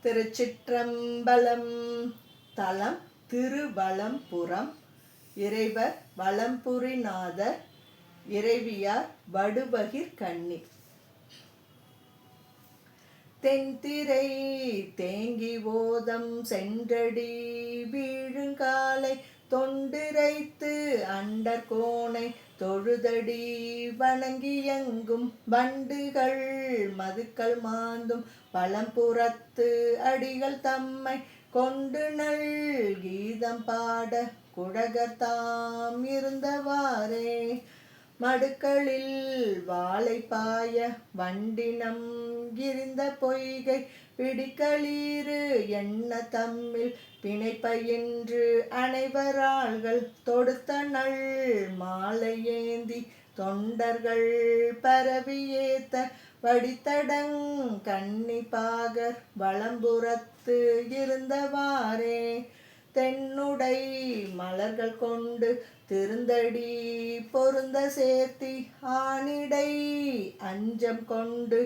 திருச்சிற்றம்பலம். தலம் திருவலம்புரம். இறைவர் வலம்புரிநாதர். இறைவியார் வடுபகிர்கண்ணி. தென்திரை தேங்கி ஓதம் சென்றடி வீழுங்காலை தொண்டிரைத்து அண்டர்கோனை தொழுதடி வணங்கியங்கும் வண்டுகள் மதுக்கள் மாந்தும் வலம்புறத்து அடிகள் தம்மை கொண்டு நல் கீதம் பாட குழகர் தாம் இருந்தவாறே. மடுக்களில் வாழை பாய வண்டினம் இருந்த பொய்கை பிடிக்களீரு எண்ண தம்மில் பிணைப்பயின்று அனைவராள்கள் தொடுத்த நல் மாலை ஏந்தி தொண்டர்கள் பரவி ஏத்த வடித்தடங் கன்னி பாகர் வலம்புறத்து இருந்தவாறே. தென்னுடை மலர்கள் கொண்டு திருந்தடி பொருந்த சேர்த்தி ஆனிடை அஞ்சம் கொண்டு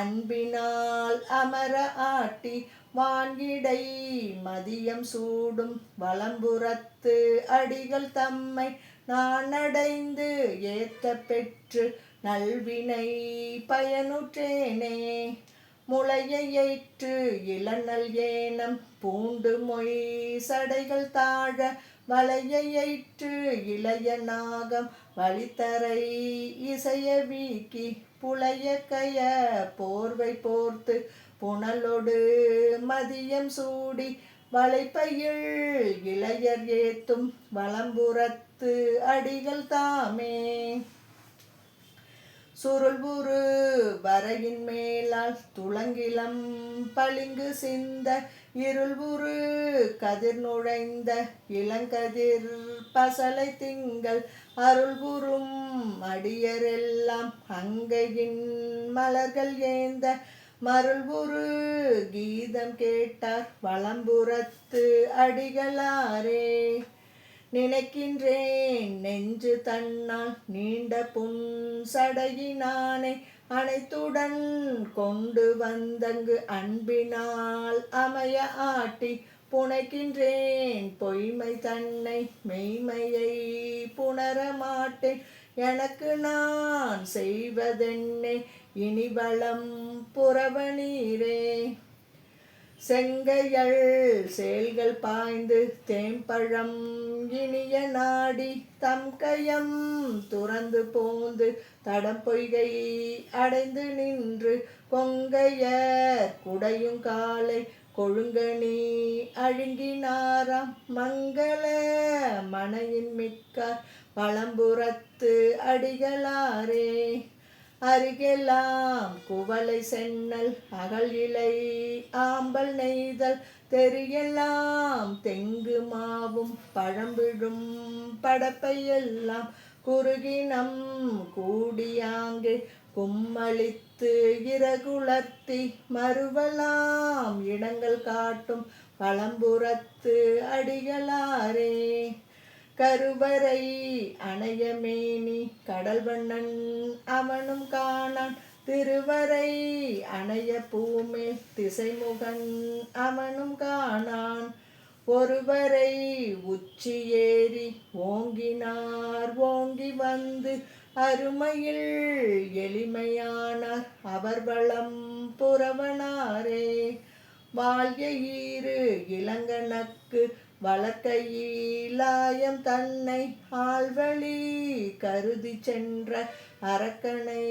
அன்பினால் அமர ஆட்டி வான்கிடை மதியம் சூடும் வலம்புறத்து அடிகள் தம்மை நான் அடைந்து ஏத்த பெற்று நல்வினை பயனுற்றேனே. முளையை ஏற்று இளநல் ஏனம் பூண்டு மொய் சடைகள் தாழ வளையை ஏற்று இளைய நாகம் வழித்தரை இசைய வீக்கி புளைய கய போர்வை போர்த்து புனலொடு மதியம் சூடி வளைப்பையில் இளையர் ஏத்தும் வலம்புறத்து அடிகள் தாமே. சுருள்புரு வரையின் மேலால் துளங்கிலம் பளிங்கு சிந்த இருள்புரு கதிர் நுழைந்த இளங்கதிர் பசலை திங்கள் அருள்புறும் அடியரெல்லாம் அங்கையின் மலர்கள் ஏந்த மருள்புரு கீதம் கேட்டார் வலம்புறத்து அடிகளாரே. நினைக்கின்றேன் நெஞ்சு தன்னால் நீண்ட புன் சடையினானை அனைத்துடன் கொண்டு வந்தங்கு அன்பினால் அமைய ஆட்டி புனைக்கின்றேன் பொய்மை தன்னை மெய்மையை புணர மாட்டேன். எனக்கு நான் செய்வதென்னே இனிவலம் புறவனீரே. செங்கையள் செயல்கள் பாய்ந்து தேம்பழம் இனிய நாடி தம் கையம் துறந்து போந்து தடம் பொய்கை அடைந்து நின்று கொங்கையர் குடையும் காலை கொழுங்கனி அழுங்கினாராம் மங்கள மனையின் மிக்கார் வலம்புறத்து அடிகளாரே. அருகெல்லாம் குவளை சென்னல் அகல் இலை ஆம்பல் நெய்தல் தெரியெல்லாம் தெங்கு மாவும் பழம்பிடும் படப்பையெல்லாம் குறுகினம் கூடியாங்கே கும்மளித்து இறகுளர்த்தி மறுவலாம் இடங்கள் காட்டும் வலம்புறத்து அடிகளாரே. கருவறை அணையமேனி கடல்வண்ணன் அவனும் காணான் திருவரை அணைய பூமேல் திசைமுகன் அவனும் காணான். ஒருவரை உச்சி ஏறி ஓங்கினார் ஓங்கி வந்து அருமையில் எளிமையானார் அவர் வளம் புறவனாரே. வாழ்ய ஈரு இளங்கனக்கு வளர்க்கையிலாயம் தன்னை ஆழ்வழி கருதி சென்ற அரக்கனை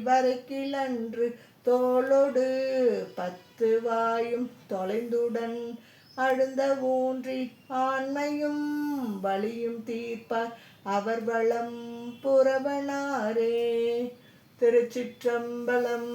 வரைக்கிலன்று தோளொடு 10 வாயும் தொலைந்துடன் அழுந்த ஊன்றி ஆண்மையும் வலியும் தீர்ப்பார் அவர் வளம் புறவனாரே. திருச்சிற்றம்பலம்.